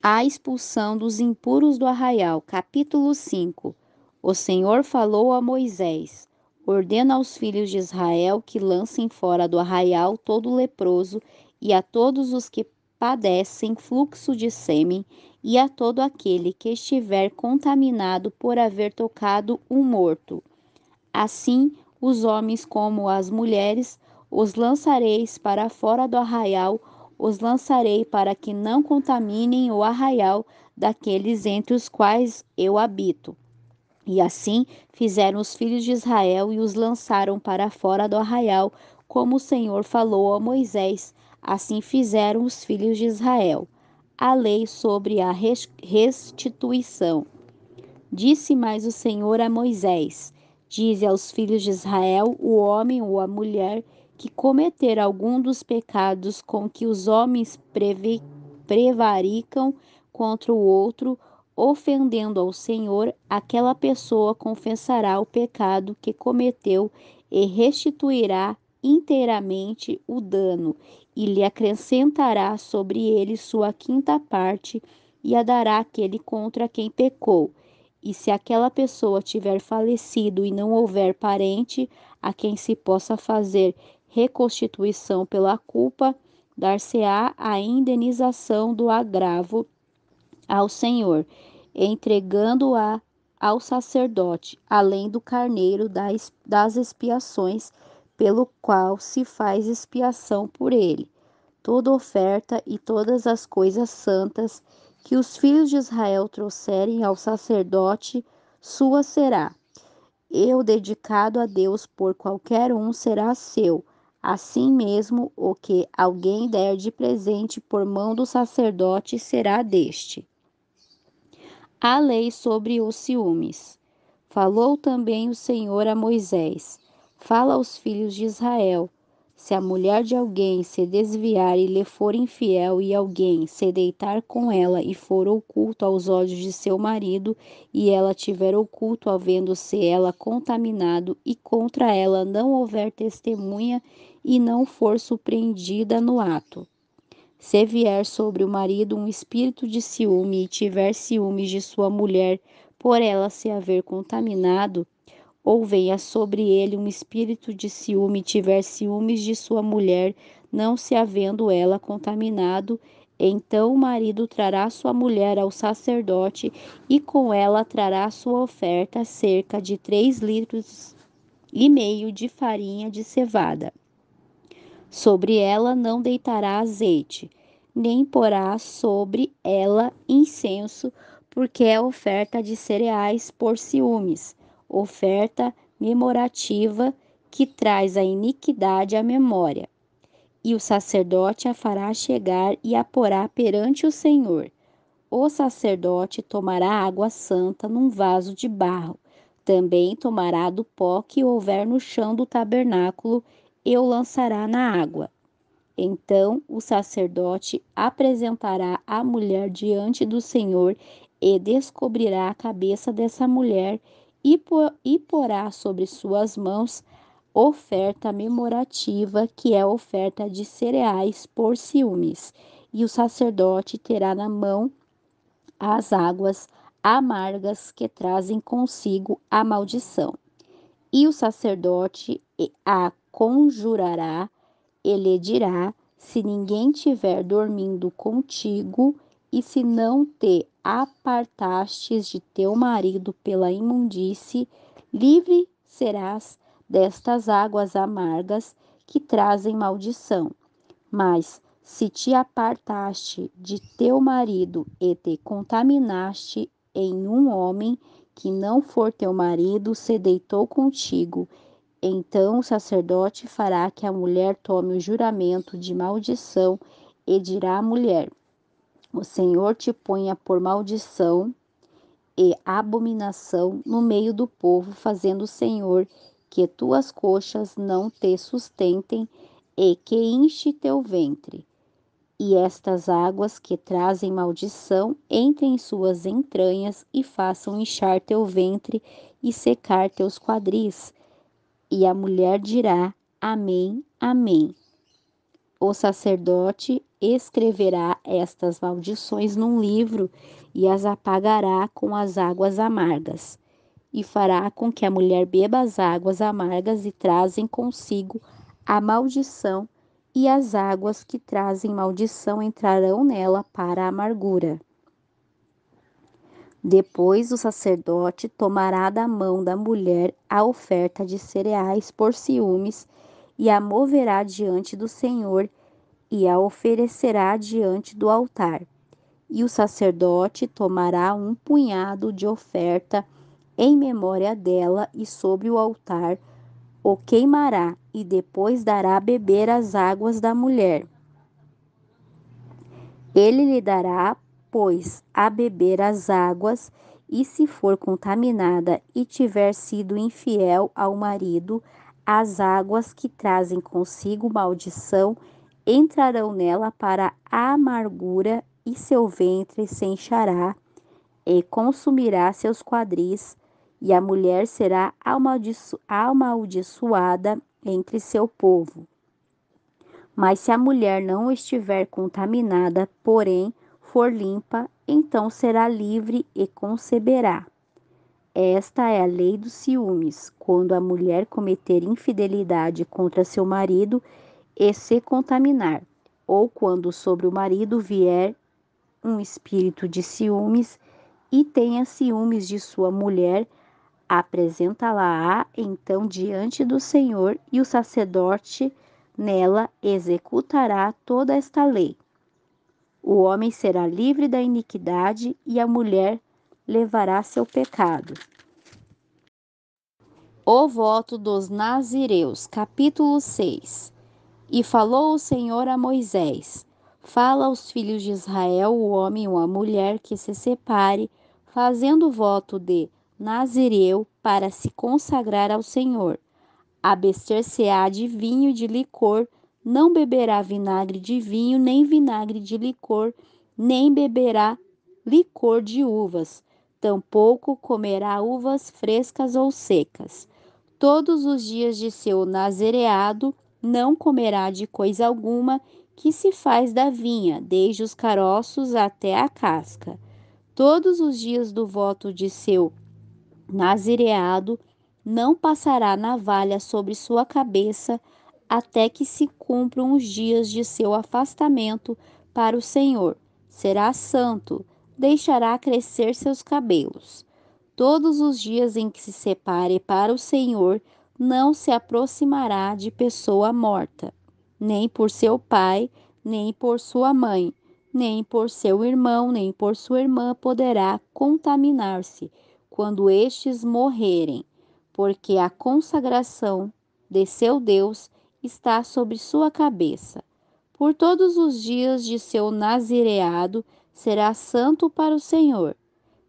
A expulsão dos impuros do arraial. Capítulo 5. O Senhor falou a Moisés: ordena aos filhos de Israel que lancem fora do arraial todo leproso e a todos os que padecem fluxo de sêmen e a todo aquele que estiver contaminado por haver tocado um morto. Assim, os homens como as mulheres, os lançareis para fora do arraial, os lançarei para que não contaminem o arraial daqueles entre os quais eu habito. E assim fizeram os filhos de Israel e os lançaram para fora do arraial, como o Senhor falou a Moisés. Assim fizeram os filhos de Israel. A lei sobre a restituição. Disse mais o Senhor a Moisés: dize aos filhos de Israel, o homem ou a mulher, que cometer algum dos pecados com que os homens prevaricam contra o outro, ofendendo ao Senhor, aquela pessoa confessará o pecado que cometeu e restituirá inteiramente o dano, e lhe acrescentará sobre ele sua quinta parte, e a dará àquele contra quem pecou. E se aquela pessoa tiver falecido e não houver parente a quem se possa fazer reconstituição pela culpa, dar-se-á a indenização do agravo ao Senhor, entregando-a ao sacerdote, além do carneiro das expiações, pelo qual se faz expiação por ele. Toda oferta e todas as coisas santas que os filhos de Israel trouxerem ao sacerdote, sua será. Eu, dedicado a Deus por qualquer um, será seu. Assim mesmo, o que alguém der de presente por mão do sacerdote será deste. A lei sobre os ciúmes. Falou também o Senhor a Moisés: fala aos filhos de Israel: se a mulher de alguém se desviar e lhe for infiel, e alguém se deitar com ela e for oculto aos olhos de seu marido, e ela tiver oculto, havendo-se ela contaminado, e contra ela não houver testemunha, e não for surpreendida no ato. Se vier sobre o marido um espírito de ciúme e tiver ciúmes de sua mulher, por ela se haver contaminado, ou venha sobre ele um espírito de ciúme e tiver ciúmes de sua mulher, não se havendo ela contaminado, então o marido trará sua mulher ao sacerdote e com ela trará sua oferta, cerca de 3,5 litros de farinha de cevada. Sobre ela não deitará azeite, nem porá sobre ela incenso, porque é oferta de cereais por ciúmes, oferta memorativa que traz a iniquidade à memória. E o sacerdote a fará chegar e a porá perante o Senhor. O sacerdote tomará água santa num vaso de barro. Também tomará do pó que houver no chão do tabernáculo e o lançará na água. Então o sacerdote apresentará a mulher diante do Senhor e descobrirá a cabeça dessa mulher e porá sobre suas mãos oferta memorativa, que é oferta de cereais por ciúmes. E o sacerdote terá na mão as águas amargas que trazem consigo a maldição. E o sacerdote a conjurará, ele dirá: se ninguém tiver dormindo contigo, e se não te apartastes de teu marido pela imundície, livre serás destas águas amargas que trazem maldição. Mas se te apartaste de teu marido e te contaminaste em um homem que não for teu marido, se deitou contigo, então o sacerdote fará que a mulher tome o juramento de maldição e dirá à mulher: o Senhor te ponha por maldição e abominação no meio do povo, fazendo o Senhor que tuas coxas não te sustentem e que enche teu ventre. E estas águas que trazem maldição entrem em suas entranhas e façam inchar teu ventre e secar teus quadris. E a mulher dirá: Amém, Amém. O sacerdote escreverá estas maldições num livro e as apagará com as águas amargas, e fará com que a mulher beba as águas amargas e trazem consigo a maldição, e as águas que trazem maldição entrarão nela para a amargura. Depois o sacerdote tomará da mão da mulher a oferta de cereais por ciúmes e a moverá diante do Senhor e a oferecerá diante do altar. E o sacerdote tomará um punhado de oferta em memória dela e sobre o altar o queimará e depois dará a beber as águas da mulher. Ele lhe dará, pois, a beber as águas, e se for contaminada e tiver sido infiel ao marido, as águas que trazem consigo maldição entrarão nela para a amargura, e seu ventre se enchará e consumirá seus quadris, e a mulher será amaldiçoada entre seu povo. Mas se a mulher não estiver contaminada, porém for limpa, então será livre e conceberá. Esta é a lei dos ciúmes, quando a mulher cometer infidelidade contra seu marido e se contaminar, ou quando sobre o marido vier um espírito de ciúmes e tenha ciúmes de sua mulher, apresentá-la-á então diante do Senhor, e o sacerdote nela executará toda esta lei. O homem será livre da iniquidade e a mulher levará seu pecado. O voto dos nazireus, capítulo 6. E falou o Senhor a Moisés: Fala aos filhos de Israel, o homem ou a mulher que se separe, fazendo voto de nazireu para se consagrar ao Senhor. Abster-se-á de vinho e de licor, não beberá vinagre de vinho, nem vinagre de licor, nem beberá licor de uvas, tampouco comerá uvas frescas ou secas. Todos os dias de seu nazereado não comerá de coisa alguma que se faz da vinha, desde os caroços até a casca. Todos os dias do voto de seu nazireado não passará navalha sobre sua cabeça, até que se cumpram os dias de seu afastamento para o Senhor. Será santo, deixará crescer seus cabelos. Todos os dias em que se separe para o Senhor, não se aproximará de pessoa morta, nem por seu pai, nem por sua mãe, nem por seu irmão, nem por sua irmã poderá contaminar-se quando estes morrerem, porque a consagração de seu Deus está sobre sua cabeça. Por todos os dias de seu nazireado será santo para o Senhor.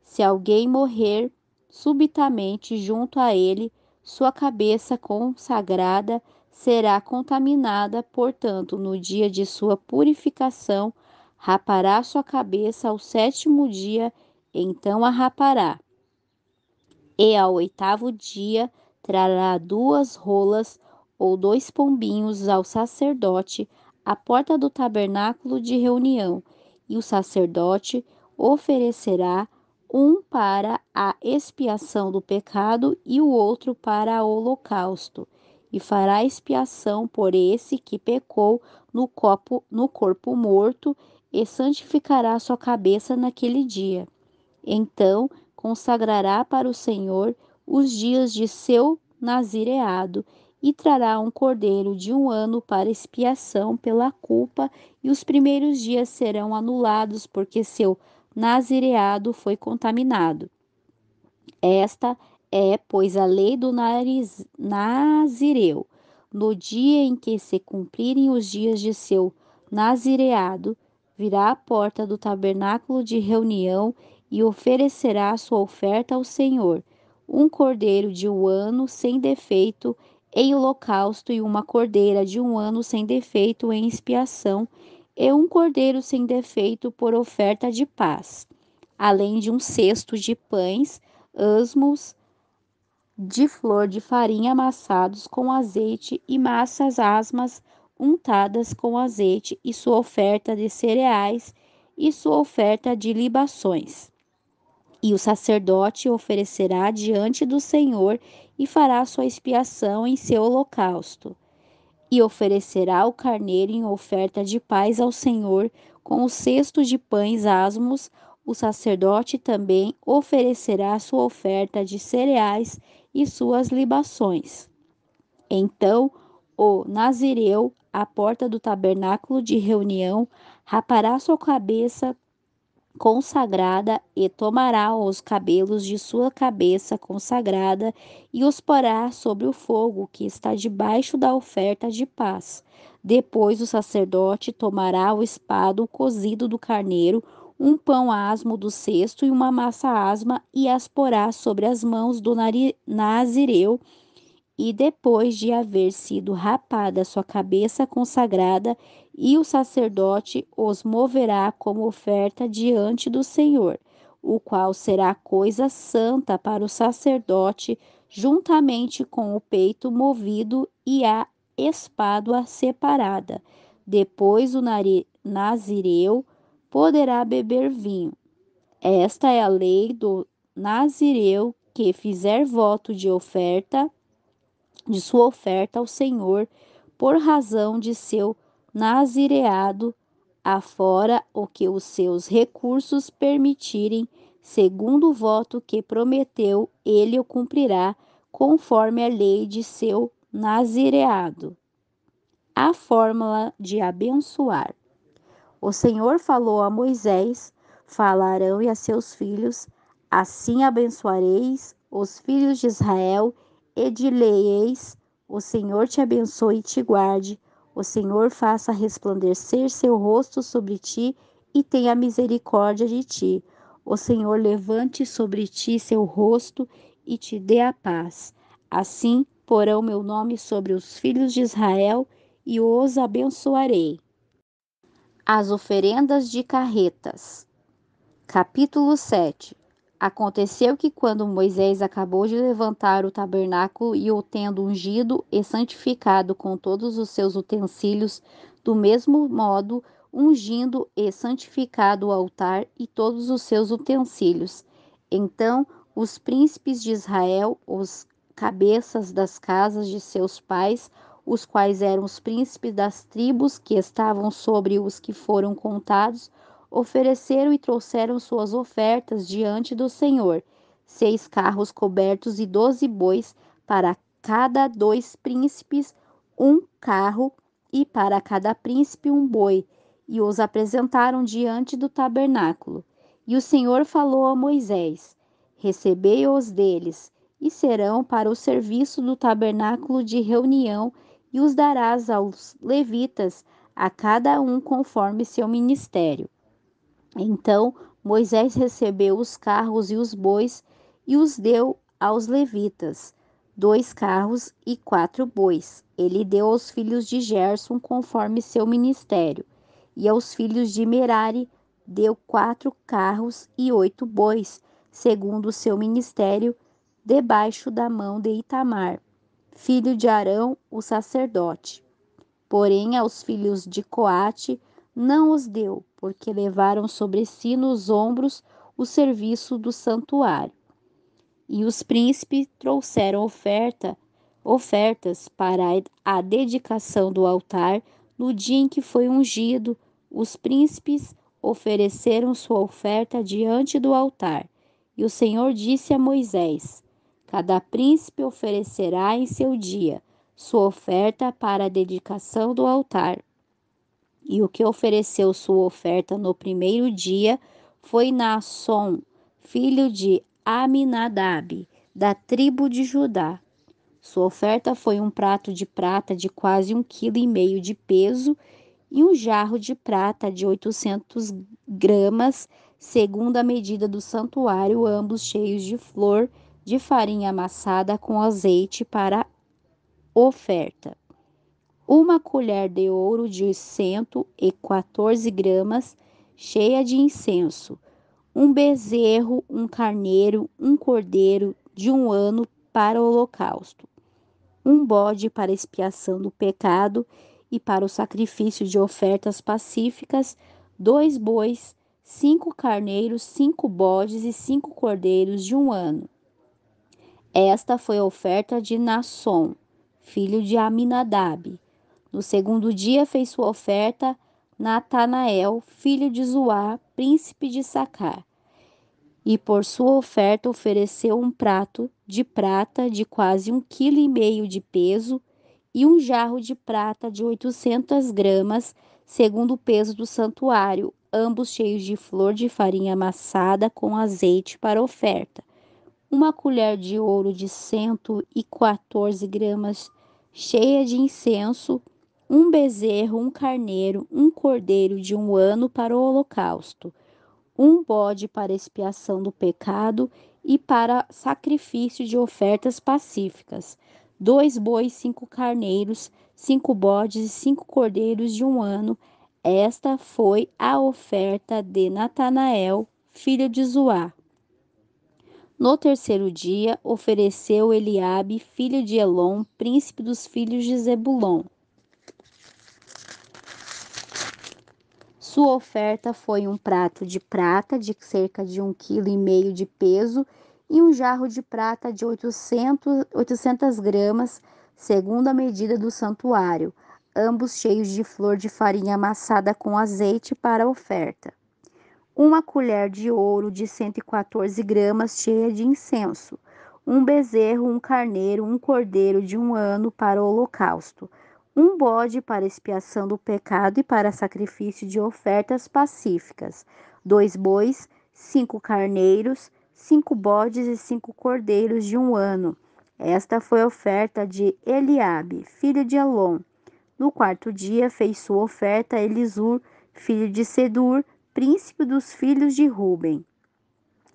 Se alguém morrer subitamente junto a ele, sua cabeça consagrada será contaminada, portanto, no dia de sua purificação, rapará sua cabeça ao 7º dia, então a rapará. E ao 8º dia trará 2 rolas ou 2 pombinhos ao sacerdote à porta do tabernáculo de reunião, e o sacerdote oferecerá um para a expiação do pecado e o outro para o holocausto, e fará expiação por esse que pecou no corpo morto, e santificará sua cabeça naquele dia. Então consagrará para o Senhor os dias de seu nazireado, e trará um cordeiro de 1 ano para expiação pela culpa, e os primeiros dias serão anulados, porque seu nazireado foi contaminado. Esta é, pois, a lei do nazireu. No dia em que se cumprirem os dias de seu nazireado, virá à porta do tabernáculo de reunião e oferecerá sua oferta ao Senhor, um cordeiro de 1 ano sem defeito em holocausto, e uma cordeira de 1 ano sem defeito em expiação, e um cordeiro sem defeito por oferta de paz, além de um cesto de pães asmos de flor de farinha amassados com azeite, e massas asmas untadas com azeite, e sua oferta de cereais, e sua oferta de libações. E o sacerdote oferecerá diante do Senhor e fará sua expiação em seu holocausto. E oferecerá o carneiro em oferta de paz ao Senhor, com o cesto de pães asmos. O sacerdote também oferecerá sua oferta de cereais e suas libações. Então o nazireu, à porta do tabernáculo de reunião, rapará sua cabeça consagrada e tomará os cabelos de sua cabeça consagrada e os porá sobre o fogo que está debaixo da oferta de paz. Depois o sacerdote tomará o espado cozido do carneiro, um pão asmo do cesto e uma massa asma, e as porá sobre as mãos do nazireu, e depois de haver sido rapada sua cabeça consagrada, e o sacerdote os moverá como oferta diante do Senhor, o qual será coisa santa para o sacerdote, juntamente com o peito movido e a espádua separada. Depois o nazireu poderá beber vinho. Esta é a lei do nazireu que fizer voto de sua oferta ao Senhor, por razão de seu nazireado, afora o que os seus recursos permitirem, segundo o voto que prometeu, ele o cumprirá, conforme a lei de seu nazireado. A fórmula de abençoar. O Senhor falou a Moisés: fala a Arão e a seus filhos, assim abençoareis os filhos de Israel, e dileis: o Senhor te abençoe e te guarde, o Senhor faça resplandecer seu rosto sobre ti e tenha misericórdia de ti, o Senhor levante sobre ti seu rosto e te dê a paz. Assim porão meu nome sobre os filhos de Israel e os abençoarei. As oferendas de carretas. Capítulo 7. Aconteceu que, quando Moisés acabou de levantar o tabernáculo e o tendo ungido e santificado com todos os seus utensílios, do mesmo modo ungindo e santificado o altar e todos os seus utensílios, então os príncipes de Israel, os cabeças das casas de seus pais, os quais eram os príncipes das tribos que estavam sobre os que foram contados, ofereceram e trouxeram suas ofertas diante do Senhor: 6 carros cobertos e 12 bois, para cada 2 príncipes um carro, e para cada príncipe um boi, e os apresentaram diante do tabernáculo. E o Senhor falou a Moisés: recebei-os deles, e serão para o serviço do tabernáculo de reunião, e os darás aos levitas, a cada um conforme seu ministério. Então Moisés recebeu os carros e os bois e os deu aos levitas, 2 carros e 4 bois. Ele deu aos filhos de Gerson conforme seu ministério, e aos filhos de Merari deu 4 carros e 8 bois, segundo o seu ministério, debaixo da mão de Itamar, filho de Arão, o sacerdote. Porém, aos filhos de Coate não os deu, porque levaram sobre si nos ombros o serviço do santuário. E os príncipes trouxeram ofertas para a dedicação do altar no dia em que foi ungido. Os príncipes ofereceram sua oferta diante do altar. E o Senhor disse a Moisés: cada príncipe oferecerá em seu dia sua oferta para a dedicação do altar. E o que ofereceu sua oferta no primeiro dia foi Naasson, filho de Aminadab, da tribo de Judá. Sua oferta foi um prato de prata de quase 1,5 kg de peso e um jarro de prata de 800 gramas, segundo a medida do santuário, ambos cheios de flor de farinha amassada com azeite para oferta. Uma colher de ouro de 114 gramas, cheia de incenso. Um bezerro, um carneiro, um cordeiro de 1 ano para o holocausto. Um bode para expiação do pecado e para o sacrifício de ofertas pacíficas, 2 bois, 5 carneiros, 5 bodes e 5 cordeiros de um ano. Esta foi a oferta de Naasson, filho de Aminadab. No segundo dia fez sua oferta Natanael, filho de Zuá, príncipe de Sacar. E por sua oferta ofereceu um prato de prata de quase 1,5 kg de peso e um jarro de prata de 800 gramas, segundo o peso do santuário, ambos cheios de flor de farinha amassada com azeite para oferta. Uma colher de ouro de 114 gramas, cheia de incenso, um bezerro, um carneiro, um cordeiro de um ano para o holocausto, um bode para expiação do pecado e para sacrifício de ofertas pacíficas, 2 bois, 5 carneiros, 5 bodes e 5 cordeiros de um ano. Esta foi a oferta de Natanael, filho de Zuá. No terceiro dia, ofereceu Eliabe, filho de Elom, príncipe dos filhos de Zebulon. Sua oferta foi um prato de prata de cerca de 1,5 kg de peso e um jarro de prata de 800 gramas, segundo a medida do santuário, ambos cheios de flor de farinha amassada com azeite para a oferta. Uma colher de ouro de 114 gramas cheia de incenso, um bezerro, um carneiro, um cordeiro de um ano para o holocausto, um bode para expiação do pecado e para sacrifício de ofertas pacíficas, 2 bois, 5 carneiros, 5 bodes e 5 cordeiros de um ano. Esta foi a oferta de Eliabe, filho de Elom. No quarto dia fez sua oferta Elisur, filho de Sedur, príncipe dos filhos de Ruben.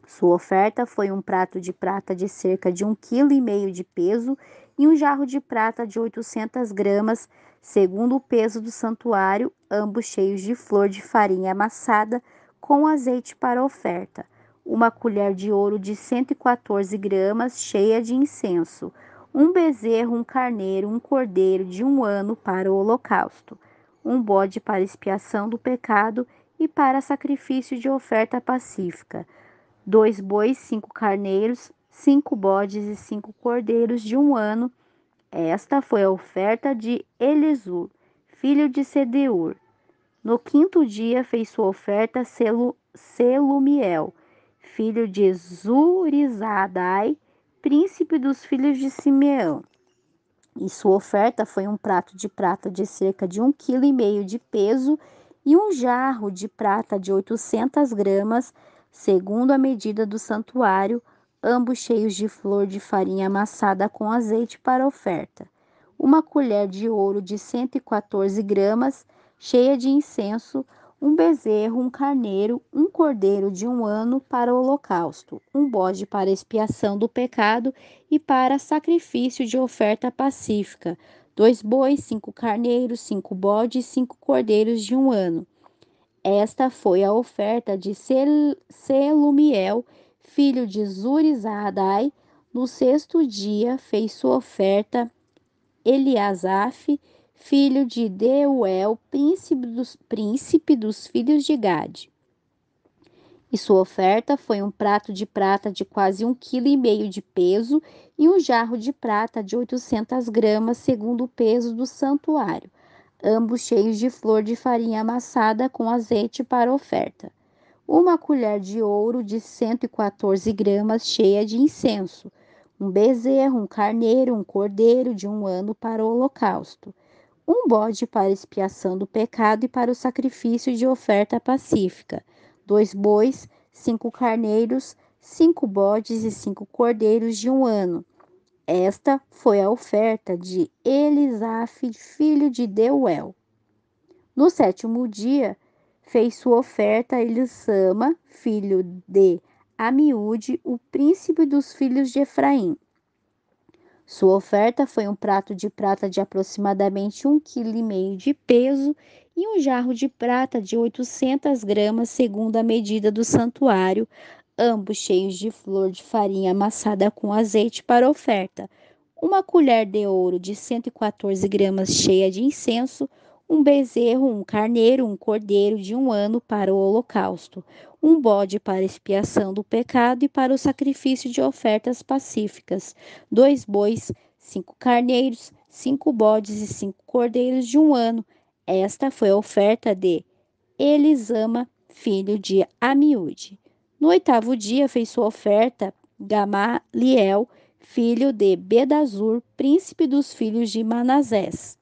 Sua oferta foi um prato de prata de cerca de 1,5 kg de peso e um jarro de prata de 800 gramas, segundo o peso do santuário, ambos cheios de flor de farinha amassada com azeite para oferta. Uma colher de ouro de 114 gramas, cheia de incenso. Um bezerro, um carneiro, um cordeiro de um ano para o holocausto. Um bode para expiação do pecado e para sacrifício de oferta pacífica. 2 bois, 5 carneiros, 5 bodes e 5 cordeiros de um ano. Esta foi a oferta de Elisur, filho de Sedeur. No quinto dia fez sua oferta Selumiel, filho de Zurizadai, príncipe dos filhos de Simeão. E sua oferta foi um prato de prata de cerca de 1,5 kg de peso e um jarro de prata de 800 gramas, segundo a medida do santuário, ambos cheios de flor de farinha amassada com azeite para oferta. Uma colher de ouro de 114 gramas, cheia de incenso, um bezerro, um carneiro, um cordeiro de um ano para o holocausto, um bode para expiação do pecado e para sacrifício de oferta pacífica, 2 bois, 5 carneiros, 5 bodes, 5 cordeiros de um ano. Esta foi a oferta de Selumiel, filho de Zurizadai. No sexto dia fez sua oferta Eliasaf, filho de Deuel, príncipe dos filhos de Gade. E sua oferta foi um prato de prata de quase 1,5 kg de peso e um jarro de prata de 800 gramas, segundo o peso do santuário, ambos cheios de flor de farinha amassada com azeite para oferta. Uma colher de ouro de 114 gramas, cheia de incenso, um bezerro, um carneiro, um cordeiro de um ano para o holocausto, um bode para expiação do pecado e para o sacrifício de oferta pacífica, 2 bois, 5 carneiros, 5 bodes e 5 cordeiros de um ano. Esta foi a oferta de Elisaf, filho de Deuel. No sétimo dia, fez sua oferta Elisama, filho de Amiúde, o príncipe dos filhos de Efraim. Sua oferta foi um prato de prata de aproximadamente 1,5 kg de peso e um jarro de prata de 800 gramas, segundo a medida do santuário, ambos cheios de flor de farinha amassada com azeite para oferta. uma colher de ouro de 114 gramas cheia de incenso, um bezerro, um carneiro, um cordeiro de 1 ano para o holocausto, um bode para expiação do pecado e para o sacrifício de ofertas pacíficas, 2 bois, 5 carneiros, 5 bodes e 5 cordeiros de 1 ano. Esta foi a oferta de Elisama, filho de Amiúde. No 8º dia fez sua oferta Gamaliel, filho de Bedazur, príncipe dos filhos de Manassés.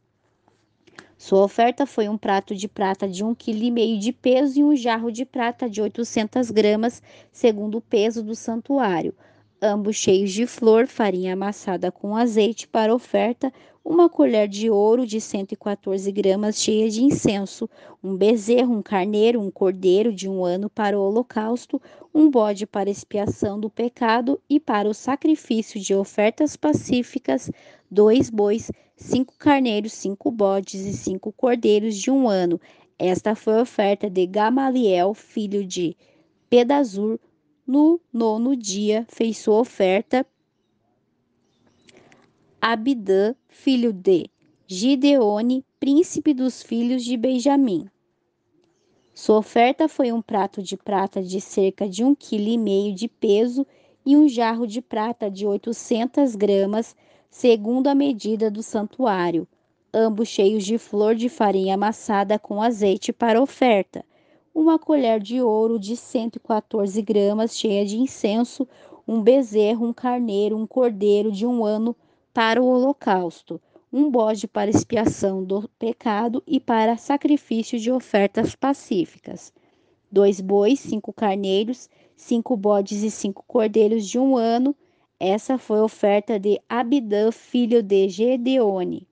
Sua oferta foi um prato de prata de 1,5 kg de peso e um jarro de prata de 800 gramas, segundo o peso do santuário, ambos cheios de flor, farinha amassada com azeite para oferta, uma colher de ouro de 114 gramas cheia de incenso, um bezerro, um carneiro, um cordeiro de 1 ano para o holocausto, um bode para expiação do pecado e para o sacrifício de ofertas pacíficas, 2 bois, 5 carneiros, 5 bodes e 5 cordeiros de 1 ano. Esta foi a oferta de Gamaliel, filho de Pedazur. No 9º dia fez sua oferta Abidã, filho de Gideone, príncipe dos filhos de Benjamim. Sua oferta foi um prato de prata de cerca de 1,5 kg de peso e um jarro de prata de 800 gramas, segundo a medida do santuário, ambos cheios de flor de farinha amassada com azeite para oferta, uma colher de ouro de 114 gramas cheia de incenso, um bezerro, um carneiro, um cordeiro de 1 ano para o holocausto, um bode para expiação do pecado e para sacrifício de ofertas pacíficas, 2 bois, 5 carneiros, 5 bodes e 5 cordeiros de 1 ano. Essa foi a oferta de Abidã, filho de Gedeone.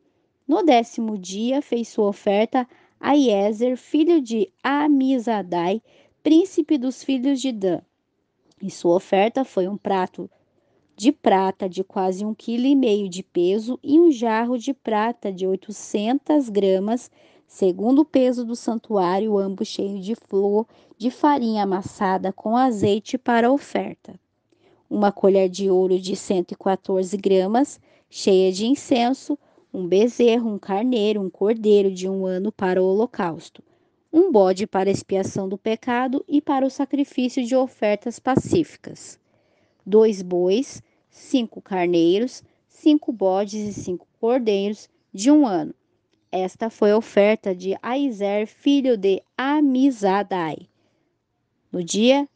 No 10º dia fez sua oferta Aiezer, filho de Amizadai, príncipe dos filhos de Dan. E sua oferta foi um prato de prata de quase 1,5 kg de peso e um jarro de prata de 800 gramas, segundo o peso do santuário, ambos cheios de flor de farinha amassada com azeite para oferta. Uma colher de ouro de 114 gramas, cheia de incenso, um bezerro, um carneiro, um cordeiro de 1 ano para o holocausto, um bode para expiação do pecado e para o sacrifício de ofertas pacíficas, 2 bois, 5 carneiros, 5 bodes e 5 cordeiros de 1 ano. Esta foi a oferta de Aizer, filho de Amizadai. No dia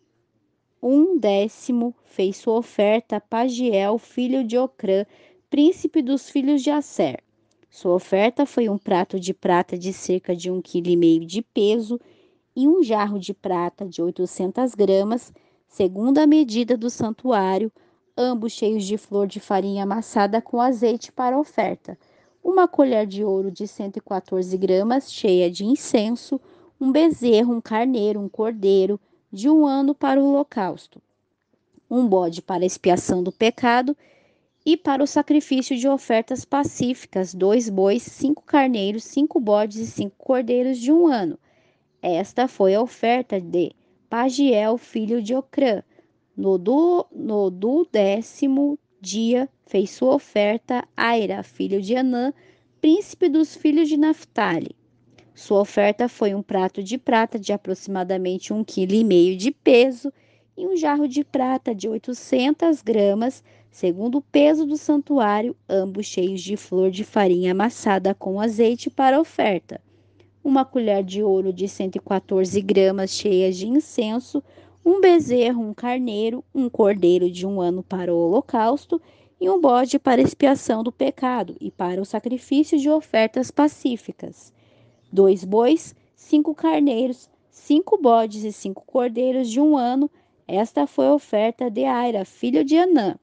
10º fez sua oferta Pagiel, filho de Ocrã, príncipe dos filhos de Asser. Sua oferta foi um prato de prata de cerca de 1,5 kg de peso e um jarro de prata de 800 gramas, segundo a medida do santuário, ambos cheios de flor de farinha amassada com azeite para oferta, uma colher de ouro de 114 gramas cheia de incenso, um bezerro, um carneiro, um cordeiro de 1 ano para o holocausto, um bode para expiação do pecado e para o sacrifício de ofertas pacíficas, 2 bois, 5 carneiros, 5 bodes e 5 cordeiros de 1 ano. Esta foi a oferta de Pagiel, filho de Ocrã. No do 10º dia fez sua oferta Aira, filho de Anã, príncipe dos filhos de Naphtali. Sua oferta foi um prato de prata de aproximadamente 1,5 kg de peso e um jarro de prata de 800 gramas, segundo o peso do santuário, ambos cheios de flor de farinha amassada com azeite para oferta, uma colher de ouro de 114 gramas cheias de incenso, um bezerro, um carneiro, um cordeiro de 1 ano para o holocausto e um bode para expiação do pecado e para o sacrifício de ofertas pacíficas, 2 bois, 5 carneiros, 5 bodes e 5 cordeiros de 1 ano. Esta foi a oferta de Aira, filho de Anã.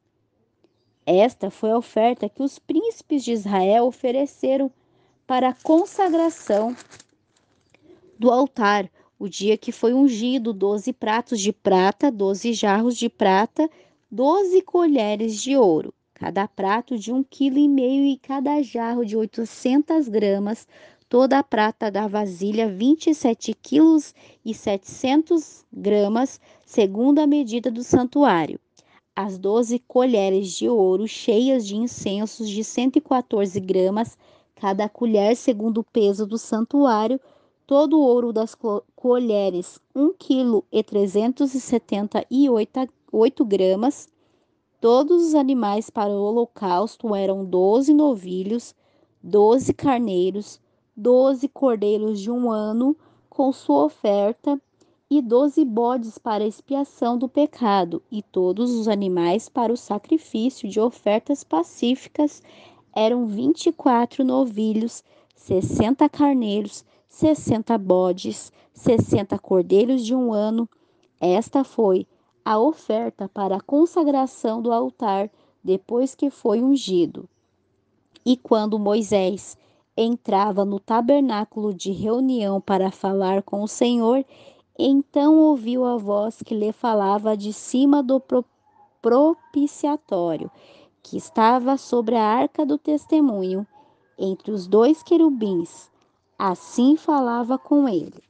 Esta foi a oferta que os príncipes de Israel ofereceram para a consagração do altar, o dia que foi ungido, 12 pratos de prata, 12 jarros de prata, 12 colheres de ouro, cada prato de 1,5 kg e cada jarro de 800 gramas, toda a prata da vasilha 27 quilos e 700 gramas, segundo a medida do santuário. as 12 colheres de ouro cheias de incensos de 114 gramas, cada colher segundo o peso do santuário, todo o ouro das colheres, 1,378 gramas. Todos os animais para o holocausto eram 12 novilhos, 12 carneiros, 12 cordeiros de 1 ano, com sua oferta, e 12 bodes para expiação do pecado, e todos os animais para o sacrifício de ofertas pacíficas eram 24 novilhos, 60 carneiros, 60 bodes, 60 cordeiros de 1 ano. Esta foi a oferta para a consagração do altar depois que foi ungido. E quando Moisés entrava no tabernáculo de reunião para falar com o Senhor, então ouviu a voz que lhe falava de cima do propiciatório, que estava sobre a arca do testemunho, entre os dois querubins. Assim falava com ele.